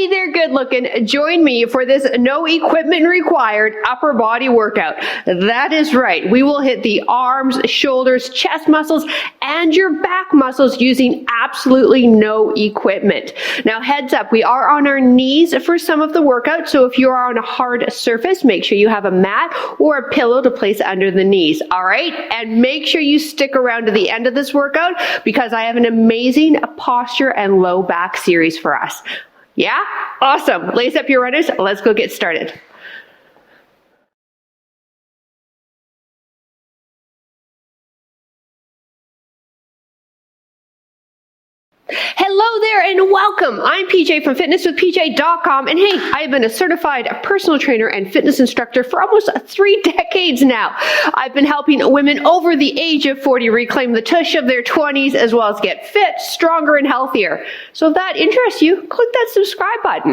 Hey there, good looking. Join me for this no equipment required upper body workout. That is right. We will hit the arms, shoulders, chest muscles, and your back muscles using absolutely no equipment. Now, heads up, we are on our knees for some of the workout. So if you are on a hard surface, make sure you have a mat or a pillow to place under the knees. All right. And make sure you stick around to the end of this workout because I have an amazing posture and low back series for us. Yeah? Awesome. Lace up your runners. Let's go get started. Hello there and welcome. I'm PJ from fitnesswithpj.com, and hey, I've been a certified personal trainer and fitness instructor for almost 3 decades now. I've been helping women over the age of 40 reclaim the tush of their 20s as well as get fit, stronger, and healthier. So if that interests you, click that subscribe button.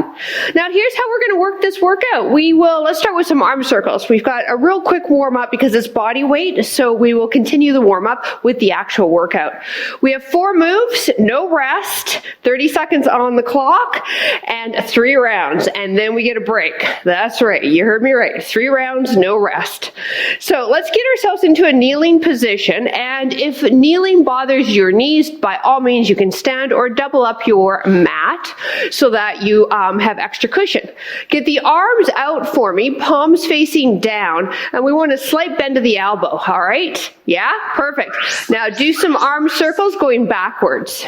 Now here's how we're going to work this workout. Let's start with some arm circles. We've got a real quick warm up because it's body weight, so we will continue the warm up with the actual workout. We have 4 moves, no rest, 30 seconds on the clock, and 3 rounds, and then we get a break. That's right, you heard me right. 3 rounds, no rest. So let's get ourselves into a kneeling position, and if kneeling bothers your knees, by all means you can stand or double up your mat so that you have extra cushion. Get the arms out for me, palms facing down, and we want a slight bend of the elbow, all right? Yeah, perfect. Now do some arm circles going backwards.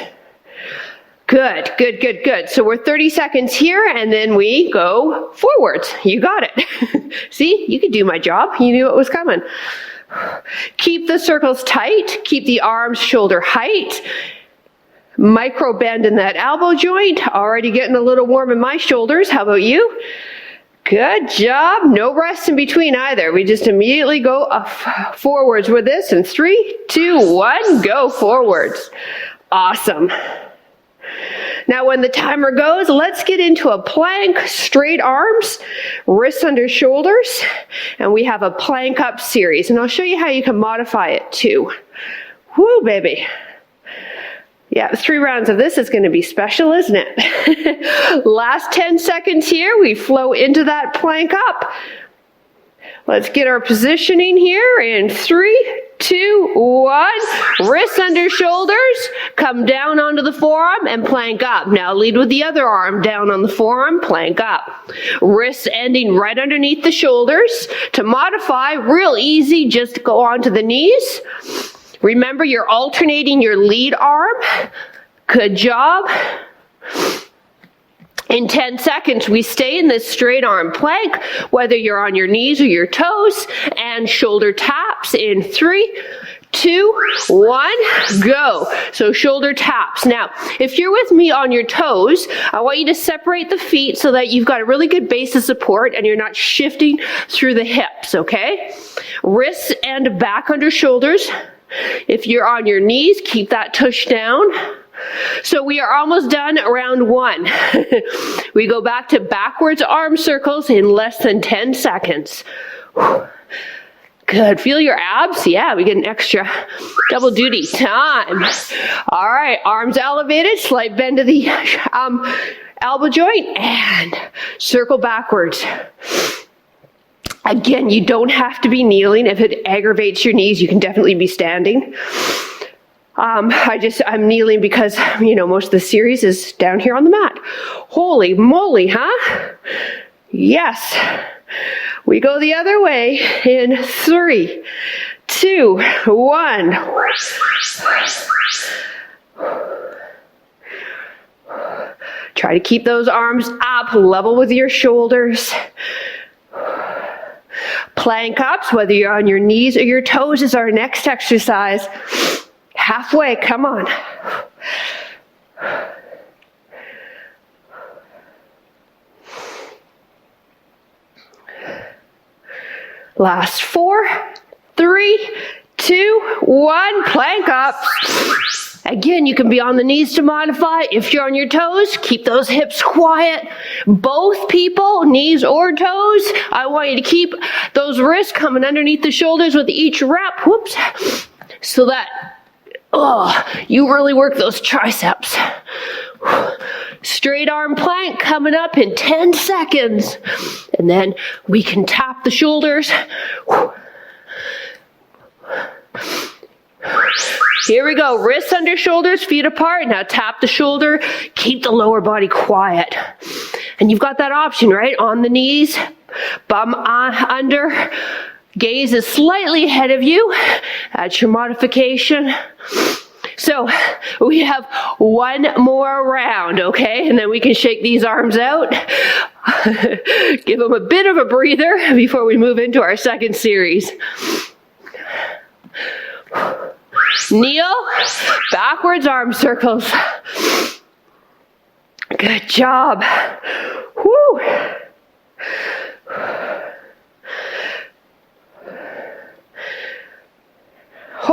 Good, good, good, good. So we're 30 seconds here, and then we go forwards. You got it. See, you could do my job. You knew it was coming. Keep the circles tight. Keep the arms shoulder height. Micro bend in that elbow joint. Already getting a little warm in my shoulders. How about you? Good job. No rest in between either. We just immediately go forwards with this in 3, 2, 1, go forwards. Awesome. Now when the timer goes, let's get into a plank, straight arms, wrists under shoulders, and we have a plank up series. And I'll show you how you can modify it too. Woo, baby. Yeah, 3 rounds of this is going to be special, isn't it? Last 10 seconds here, we flow into that plank up. Let's get our positioning here in 3, 2, 1. Wrists under shoulders, come down onto the forearm and plank up. Now lead with the other arm down on the forearm, plank up. Wrists ending right underneath the shoulders. To modify, real easy, just go onto the knees. Remember, you're alternating your lead arm. Good job. In 10 seconds, we stay in this straight arm plank, whether you're on your knees or your toes, and shoulder taps in 3, 2, 1, go. So shoulder taps. Now, if you're with me on your toes, I want you to separate the feet so that you've got a really good base of support and you're not shifting through the hips, okay? Wrists and back under shoulders. If you're on your knees, keep that tush down. So we are almost done round 1. We go back to backwards arm circles in less than 10 seconds. Good. Feel your abs? Yeah, we get an extra double duty time. All right, arms elevated, slight bend to the elbow joint, and circle backwards. Again, you don't have to be kneeling. If it aggravates your knees, you can definitely be standing. I'm kneeling because, most of the series is down here on the mat. Holy moly, huh? Yes. We go the other way in 3, 2, 1. Try to keep those arms up, level with your shoulders. Plank ups, whether you're on your knees or your toes, is our next exercise. Halfway, come on. Last 4, 3, 2, 1, plank up. Again, you can be on the knees to modify. If you're on your toes, keep those hips quiet. Both people, knees or toes, I want you to keep those wrists coming underneath the shoulders with each rep. Whoops. So that, you really work those triceps. Straight arm plank coming up in 10 seconds. And then we can tap the shoulders. Here we go. Wrists under shoulders, feet apart. Now tap the shoulder. Keep the lower body quiet. And you've got that option, right? On the knees, bum under. Gaze is slightly ahead of you. That's your modification. So we have one more round, okay? And then we can shake these arms out. Give them a bit of a breather before we move into our second series. Kneel, backwards arm circles. Good job. Woo.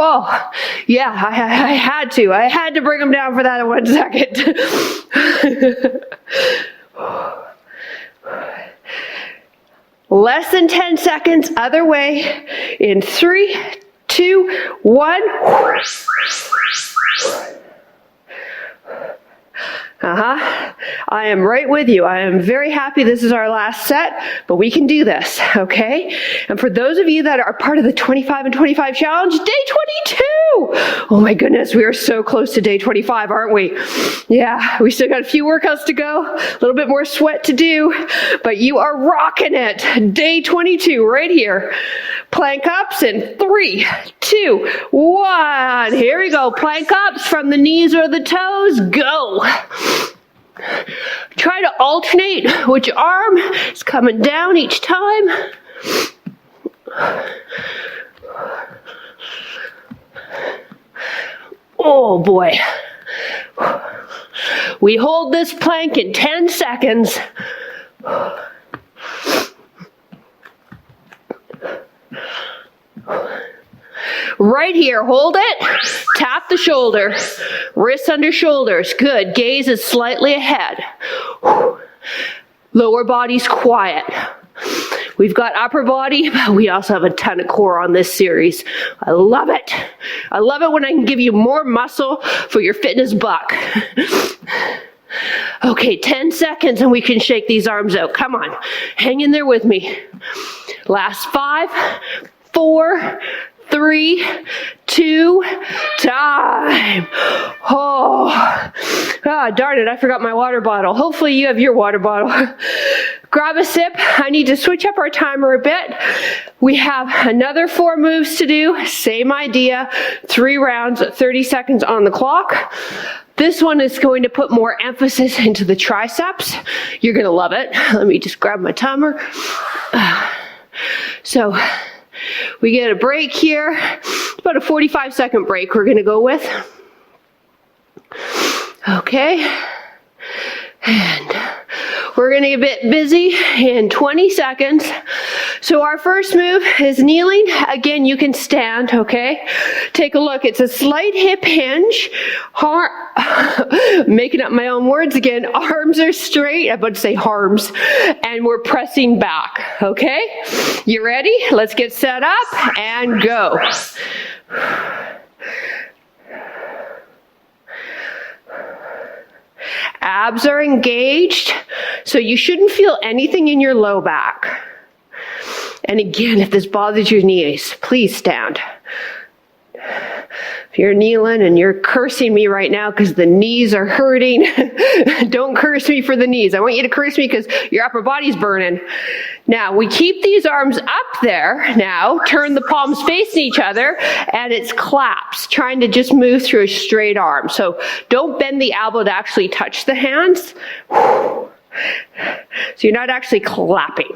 Oh, yeah, I had to. I had to bring them down for that in 1 second. Less than 10 seconds, other way. In 3, 2, 1. I am right with you. I am very happy this is our last set, but we can do this, okay? And for those of you that are part of the 25 and 25 challenge, day 22! Oh my goodness, we are so close to day 25, aren't we? Yeah, we still got a few workouts to go, a little bit more sweat to do, but you are rocking it. Day 22 right here. Plank ups in 3, 2, 1. Here we go. Plank ups from the knees or the toes. Go. Try to alternate which arm is coming down each time. Oh boy. We hold this plank in 10 seconds. Right here, hold it, tap the shoulder, wrists under shoulders, good, gaze is slightly ahead. Lower body's quiet. We've got upper body, but we also have a ton of core on this series. I love it. I love it when I can give you more muscle for your fitness buck. Okay, 10 seconds and we can shake these arms out. Come on, hang in there with me. Last 5, 4, 3, 2, time. Oh, darn it, I forgot my water bottle. Hopefully you have your water bottle. Grab a sip. I need to switch up our timer a bit. We have another 4 moves to do. Same idea. 3 rounds, 30 seconds on the clock. This one is going to put more emphasis into the triceps. You're going to love it. Let me just grab my timer. So we get a break here. It's about a 45-second break we're going to go with. Okay. And we're going to get a bit busy in 20 seconds. So our first move is kneeling. Again, you can stand, okay? Take a look. It's a slight hip hinge. Making up my own words again. Arms are straight. I'm about to say harms. And we're pressing back, okay? You ready? Let's get set up and go. Abs are engaged, so you shouldn't feel anything in your low back. And again, if this bothers your knees, please stand. If you're kneeling and you're cursing me right now because the knees are hurting, don't curse me for the knees. I want you to curse me because your upper body's burning. Now, we keep these arms up there now, turn the palms facing each other, and it's claps, trying to just move through a straight arm. So don't bend the elbow to actually touch the hands. So you're not actually clapping.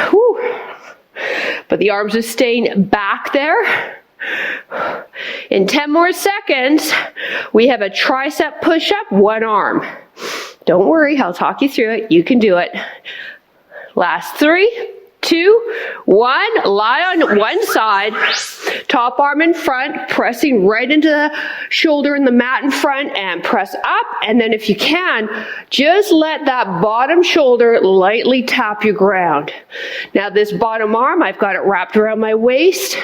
Whew. But the arms are staying back there. In 10 more seconds, we have a tricep push-up, one arm. Don't worry, I'll talk you through it. You can do it. Last 3, 2, 1. Lie on one side. Top arm in front, pressing right into the shoulder in the mat in front, and press up. And then if you can, just let that bottom shoulder lightly tap your ground. Now this bottom arm, I've got it wrapped around my waist.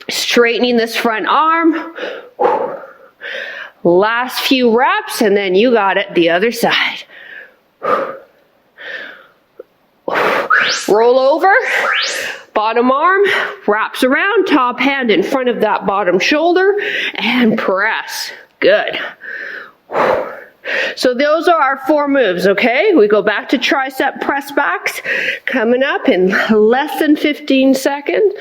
Straightening this front arm. Last few reps, and then you got it the other side. Roll over, bottom arm wraps around, top hand in front of that bottom shoulder, and press. Good. So those are our 4 moves, okay? We go back to tricep press backs, coming up in less than 15 seconds.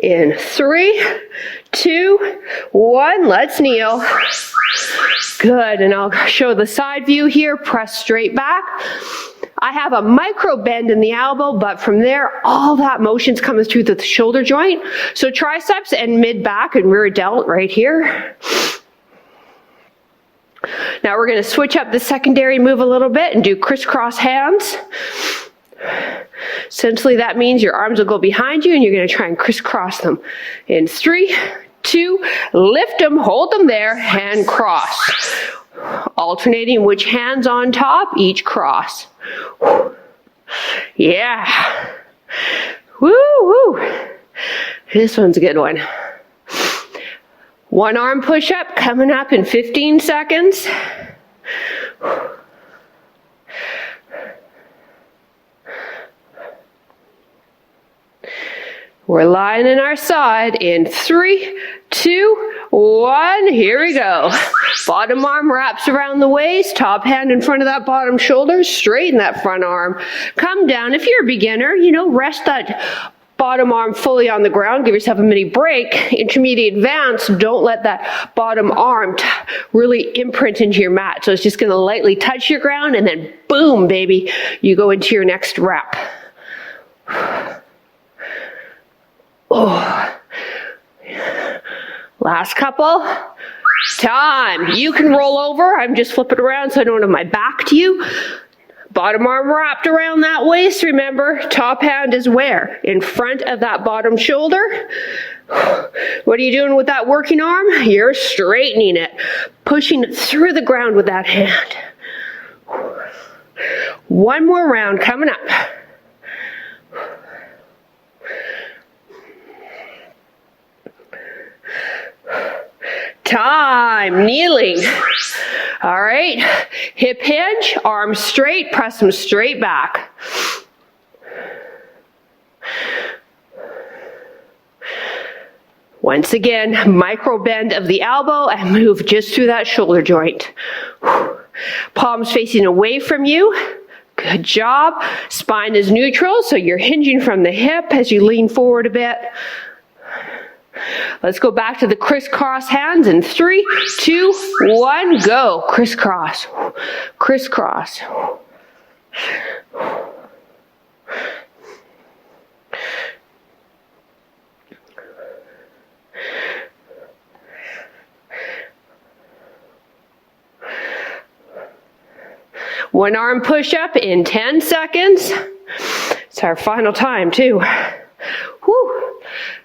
In 3, 2, 1, let's kneel. Good, and I'll show the side view here, press straight back. I have a micro bend in the elbow, but from there, all that motion's coming through the shoulder joint. So triceps and mid back and rear delt right here. Now we're gonna switch up the secondary move a little bit and do crisscross hands. Essentially, that means your arms will go behind you and you're going to try and crisscross them. In 3, 2, lift them, hold them there, and cross. Alternating which hand's on top, each cross. Yeah. Woo, woo. This one's a good one. One arm push-up coming up in 15 seconds. We're lying in our side in 3, 2, 1. Here we go. Bottom arm wraps around the waist, top hand in front of that bottom shoulder, straighten that front arm. Come down. If you're a beginner, rest that bottom arm fully on the ground. Give yourself a mini break. Intermediate advance, don't let that bottom arm really imprint into your mat. So it's just going to lightly touch your ground and then boom, baby, you go into your next rep. Oh. Last couple. Time. You can roll over. I'm just flipping around so I don't have my back to you. Bottom arm wrapped around that waist. Remember, top hand is where? In front of that bottom shoulder. What are you doing with that working arm? You're straightening it. Pushing it through the ground with that hand. One more round coming up. Time. Kneeling. All right. Hip hinge, arms straight, press them straight back. Once again, micro bend of the elbow and move just through that shoulder joint. Palms facing away from you. Good job. Spine is neutral, so you're hinging from the hip as you lean forward a bit. Let's go back to the crisscross hands in 3, 2, 1, go. Crisscross, crisscross. One arm push-up in 10 seconds. It's our final time too. Whew.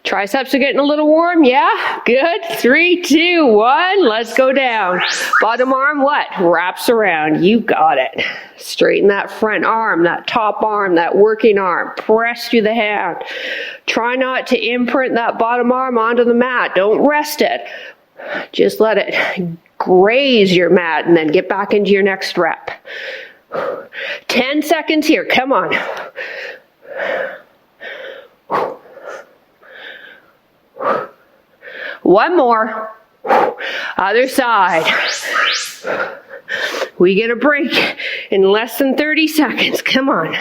Triceps are getting a little warm, yeah? Good. 3, 2, 1, let's go down. Bottom arm, what? Wraps around. You got it. Straighten that front arm, that top arm, that working arm. Press through the hand. Try not to imprint that bottom arm onto the mat. Don't rest it. Just let it graze your mat and then get back into your next rep. 10 seconds here. Come on. One more. Other side. We get a break in less than 30 seconds. Come on.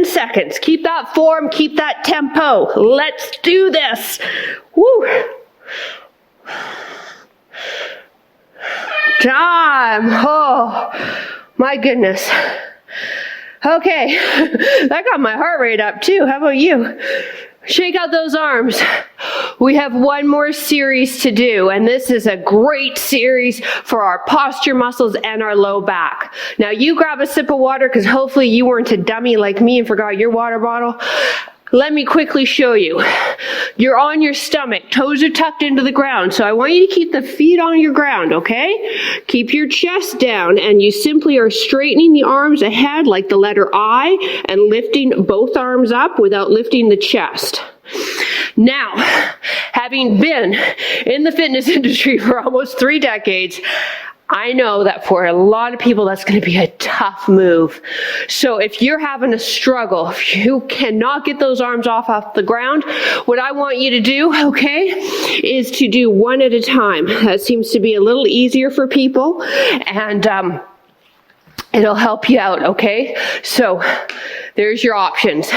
Seconds. Keep that form, keep that tempo. Let's do this. Woo. Time. Oh, my goodness. Okay, that got my heart rate up too. How about you? Shake out those arms. We have one more series to do, and this is a great series for our posture muscles and our low back. Now you grab a sip of water because hopefully you weren't a dummy like me and forgot your water bottle. Let me quickly show you. You're on your stomach. Toes are tucked into the ground. So I want you to keep the feet on your ground, okay? Keep your chest down, and you simply are straightening the arms ahead like the letter I and lifting both arms up without lifting the chest. Now, having been in the fitness industry for almost 3 decades, I know that for a lot of people, that's going to be a tough move. So if you're having a struggle, if you cannot get those arms off the ground, what I want you to do, okay, is to do one at a time. That seems to be a little easier for people, and it'll help you out, okay? So there's your options.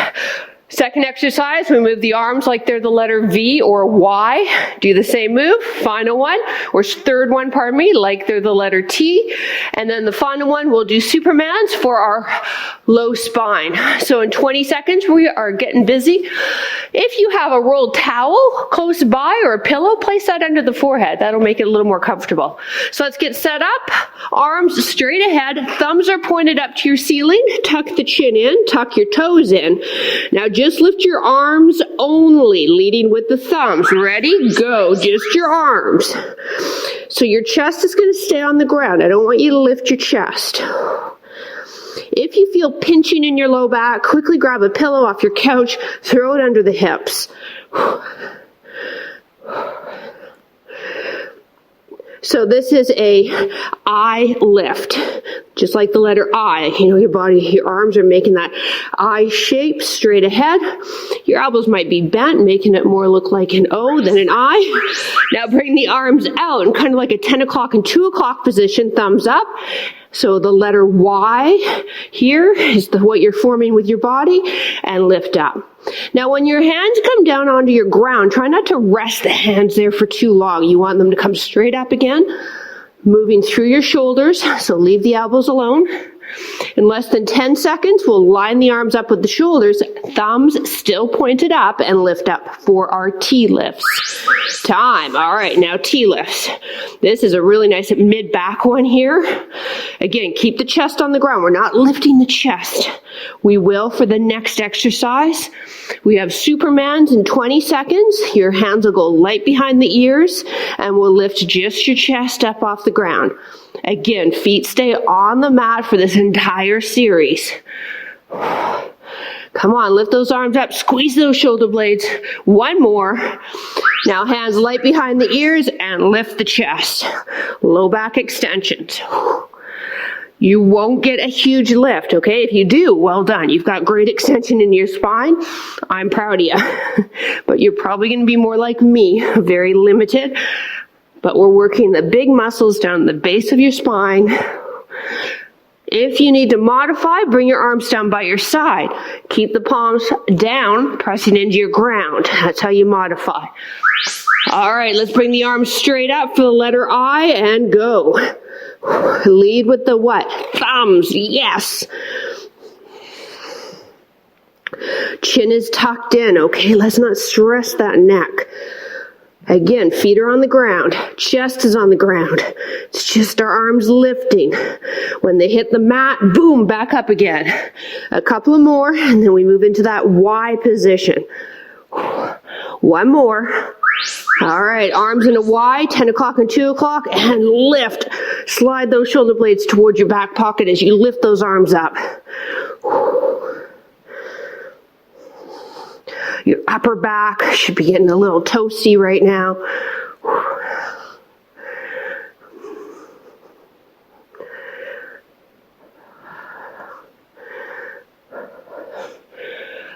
Second exercise, we move the arms like they're the letter V or Y. Do the same move. Final one, or third one, like they're the letter T. And then the final one, we'll do Supermans for our low spine. So in 20 seconds, we are getting busy. If you have a rolled towel close by or a pillow, place that under the forehead. That'll make it a little more comfortable. So let's get set up. Arms straight ahead. Thumbs are pointed up to your ceiling. Tuck the chin in. Tuck your toes in. Now just lift your arms only, leading with the thumbs. Ready? Go. Just your arms. So your chest is going to stay on the ground. I don't want you to lift your chest. If you feel pinching in your low back, quickly grab a pillow off your couch, throw it under the hips. So this is a I lift, just like the letter I. You know, your arms are making that I shape straight ahead. Your elbows might be bent, making it more look like an O than an I. Now bring the arms out in kind of like a 10 o'clock and 2 o'clock position, thumbs up. So the letter Y here is what you're forming with your body, and lift up. Now when your hands come down onto your ground, try not to rest the hands there for too long. You want them to come straight up again, moving through your shoulders, so leave the elbows alone. In less than 10 seconds, we'll line the arms up with the shoulders, thumbs still pointed up, and lift up for our T lifts. Time. All right, now T lifts. This is a really nice mid-back one here. Again, keep the chest on the ground. We're not lifting the chest. We will for the next exercise. We have Supermans in 20 seconds. Your hands will go light behind the ears, and we'll lift just your chest up off the ground. Again, feet stay on the mat for this entire series. Come on, lift those arms up, squeeze those shoulder blades. One more. Now hands light behind the ears and lift the chest. Low back extensions. You won't get a huge lift, okay? If you do, well done. You've got great extension in your spine. I'm proud of you. But you're probably going to be more like me, very limited. But we're working the big muscles down the base of your spine. If you need to modify, bring your arms down by your side. Keep the palms down, pressing into your ground. That's how you modify. All right, let's bring the arms straight up for the letter I and go. Lead with the what? Thumbs, yes. Chin is tucked in, okay? Let's not stress that neck. Again, feet are on the ground, chest is on the ground. It's just our arms lifting. When they hit the mat, boom, back up again. A couple of more, and then we move into that Y position. One more. All right, arms in a Y, 10 o'clock and 2 o'clock, and lift. Slide those shoulder blades towards your back pocket as you lift those arms up. Your upper back should be getting a little toasty right now.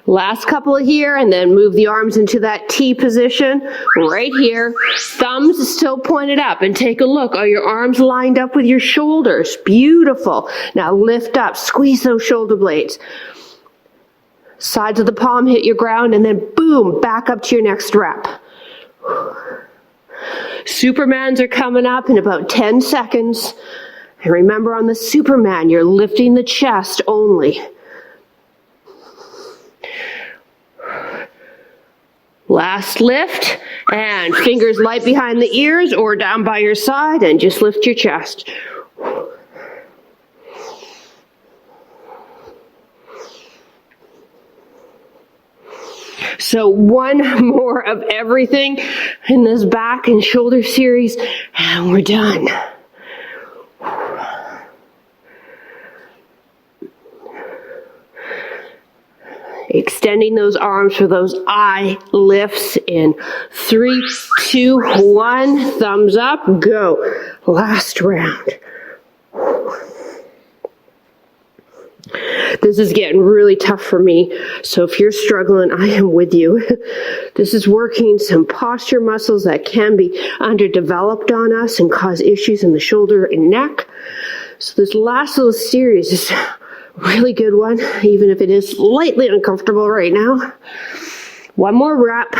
Last couple here, and then move the arms into that T position right here. Thumbs still pointed up, and take a look. Are your arms lined up with your shoulders? Beautiful. Now lift up, squeeze those shoulder blades. Sides of the palm hit your ground, and then boom, back up to your next rep. Supermans are coming up in about 10 seconds. And remember, on the Superman, you're lifting the chest only. Last lift, and fingers light behind the ears or down by your side, and just lift your chest. So one more of everything in this back and shoulder series, and we're done. Extending those arms for those eye lifts in 3, 2, 1. Thumbs up, go. Last round. This is getting really tough for me, so if you're struggling, I am with you. This is working some posture muscles that can be underdeveloped on us and cause issues in the shoulder and neck. So this last little series is a really good one, even if it is slightly uncomfortable right now. One more rep.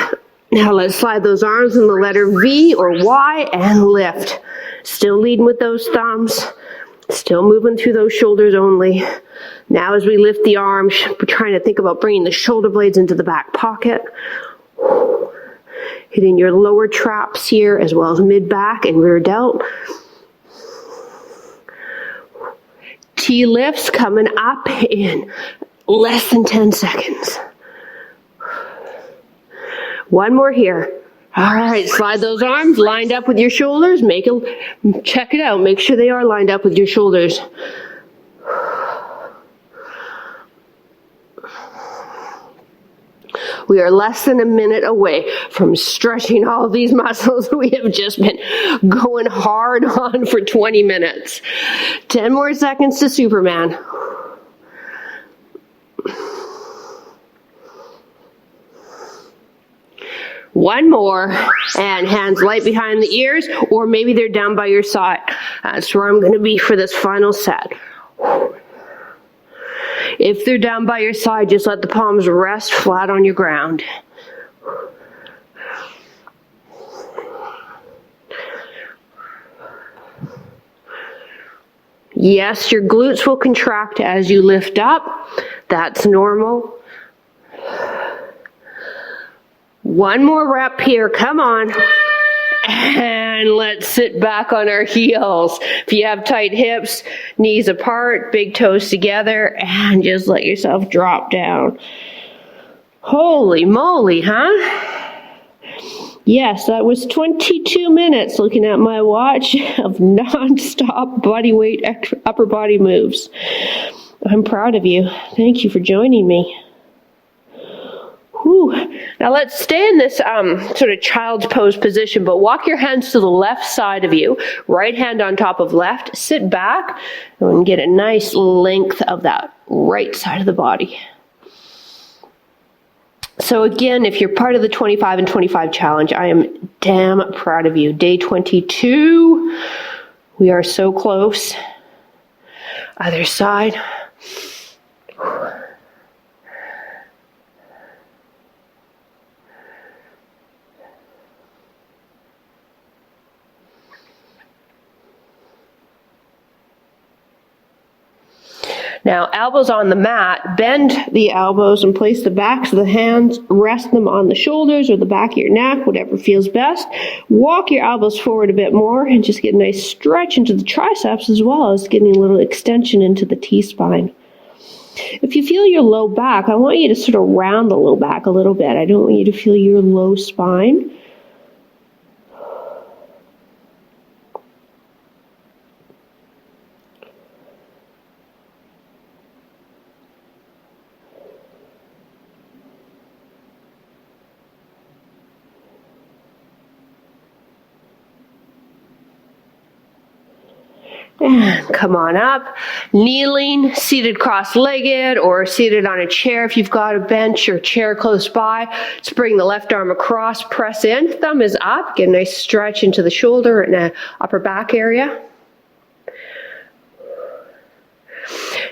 Now let's slide those arms in the letter V or Y and lift. Still leading with those thumbs. Still moving through those shoulders only. Now as we lift the arms, we're trying to think about bringing the shoulder blades into the back pocket. Hitting your lower traps here as well as mid-back and rear delt. T lifts coming up in less than 10 seconds. One more here. All right, slide those arms lined up with your shoulders. Check it out. Make sure they are lined up with your shoulders. We are less than a minute away from stretching all of these muscles we have just been going hard on for 20 minutes. 10 more seconds to Superman. One more, and hands light behind the ears, or maybe they're down by your side. That's where I'm going to be for this final set. If they're down by your side, just let the palms rest flat on your ground. Yes, your glutes will contract as you lift up. That's normal. One more rep here, come on. And let's sit back on our heels. If you have tight hips, knees apart, big toes together, and just let yourself drop down. Holy moly, huh? Yes, that was 22 minutes looking at my watch of non-stop body weight upper body moves. I'm proud of you. Thank you for joining me. Whew. Now let's stay in this sort of child's pose position, but walk your hands to the left side of you, right hand on top of left, sit back, and get a nice length of that right side of the body. So again, if you're part of the 25 and 25 challenge, I am damn proud of you. Day 22, we are so close. Other side. Now, elbows on the mat, bend the elbows and place the backs of the hands, rest them on the shoulders or the back of your neck, whatever feels best. Walk your elbows forward a bit more and just get a nice stretch into the triceps as well as getting a little extension into the T-spine. If you feel your low back, I want you to sort of round the low back a little bit. I don't want you to feel your low spine. And come on up, kneeling, seated cross-legged, or seated on a chair if you've got a bench or chair close by. Just bring the left arm across, press in, thumb is up, get a nice stretch into the shoulder and the upper back area.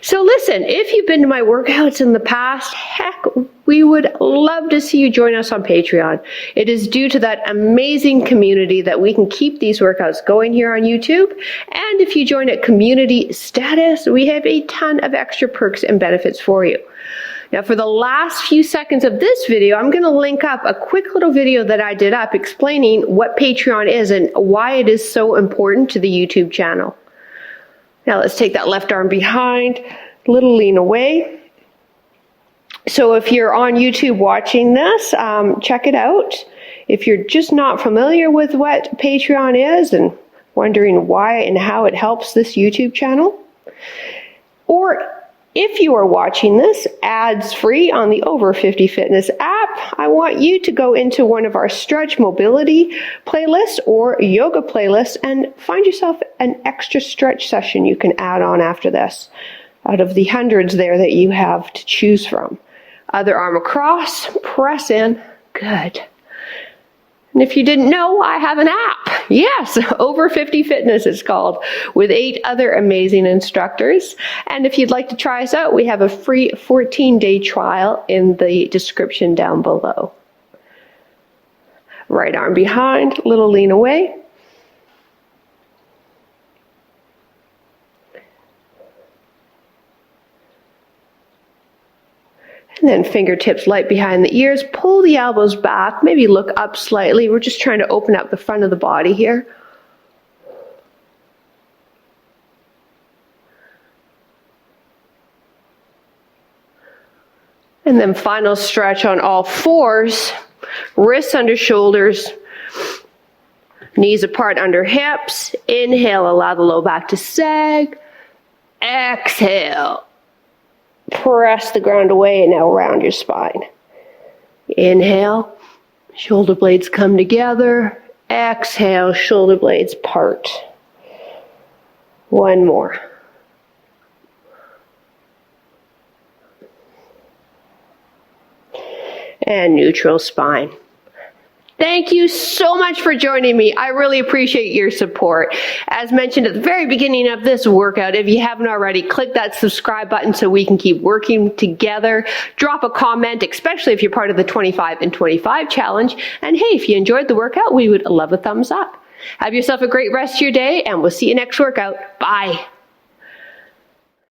So listen, if you've been to my workouts in the past, heck, we would love to see you join us on Patreon. It is due to that amazing community that we can keep these workouts going here on YouTube. And if you join at community status, we have a ton of extra perks and benefits for you. Now for the last few seconds of this video, I'm going to link up a quick little video that I did up explaining what Patreon is and why it is so important to the YouTube channel. Now let's take that left arm behind, little lean away. So if you're on YouTube watching this, check it out. If you're just not familiar with what Patreon is and wondering why and how it helps this YouTube channel, or if you are watching this ads-free on the Over 50 Fitness app, I want you to go into one of our stretch mobility playlists or yoga playlists and find yourself an extra stretch session you can add on after this, out of the hundreds there that you have to choose from. Other arm across, press in, good. And if you didn't know, I have an app. Yes, Over 50 Fitness it's called, with 8 other amazing instructors. And if you'd like to try us out, we have a free 14-day trial in the description down below. Right arm behind, little lean away. And then fingertips light behind the ears, pull the elbows back, maybe look up slightly. We're just trying to open up the front of the body here. And then final stretch on all fours, wrists under shoulders, knees apart under hips. Inhale, allow the low back to sag. Exhale. Press the ground away and now round your spine. Inhale, shoulder blades come together. Exhale, shoulder blades part. One more. And neutral spine. Thank you so much for joining me. I really appreciate your support. As mentioned at the very beginning of this workout, if you haven't already, click that subscribe button so we can keep working together. Drop a comment, especially if you're part of the 25 and 25 challenge. And hey, if you enjoyed the workout, we would love a thumbs up. Have yourself a great rest of your day, and we'll see you next workout. Bye.